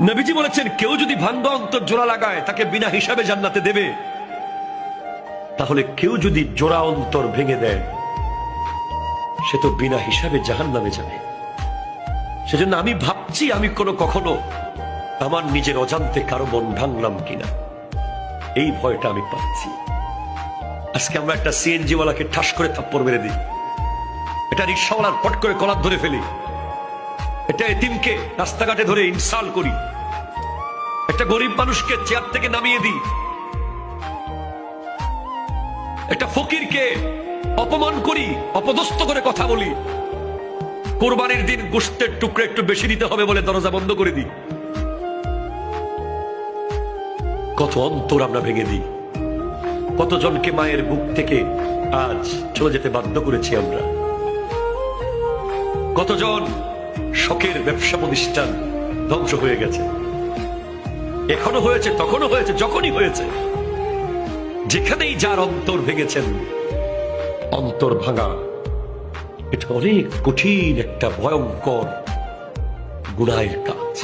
নবীজি বলেছেন, কেউ যদি ভাঙ্গা অন্তর জোড়া লাগায় তাকে বিনা হিসাবে জান্নাতে দেবে, তাহলে কেউ যদি জোড়া অন্তর ভেঙে দেয় সে তো বিনা হিসাবে জাহান্নামে যাবে। সেজন্য আমি ভাবছি আমি কখনো আমার নিজের অজান্তে কারো মন ভাঙলাম কিনা, এই ভয়টা আমি পাচ্ছি। আজকে আমরা একটা সিএনজি ওয়ালাকে ঠাস করে থাপ্পড় মেরে দিই, এটা রিক্সাওয়ালার পট করে কলার ধরে ফেলি, এটা এতিমকে রাস্তাঘাটে ধরে ইনসাল্ট করি, একটা গরিব মানুষকে চেয়ার থেকে নামিয়ে দিই, একটা ফকিরকে অপমান করি, অপদস্থ করে কথা বলি, কোরবানির দিন গোশতের টুকরো একটু বেশি দিতে হবে বলে দরজা বন্ধ করে দিই। কত অন্তর আমরা ভেঙে দিই, কতজনকে মায়ের বুক থেকে আজ চলে যেতে বাধ্য করেছি আমরা, কতজন শখের ব্যবসা প্রতিষ্ঠান ধ্বংস হয়ে গেছে, এখনো হয়েছে, তখনও হয়েছে, যখনই হয়েছে। যেখানেই যার অন্তর ভেঙেছেন, অন্তর ভাঙা এটা অনেক কঠিন একটা ভয়ঙ্কর গুনাহের কাজ।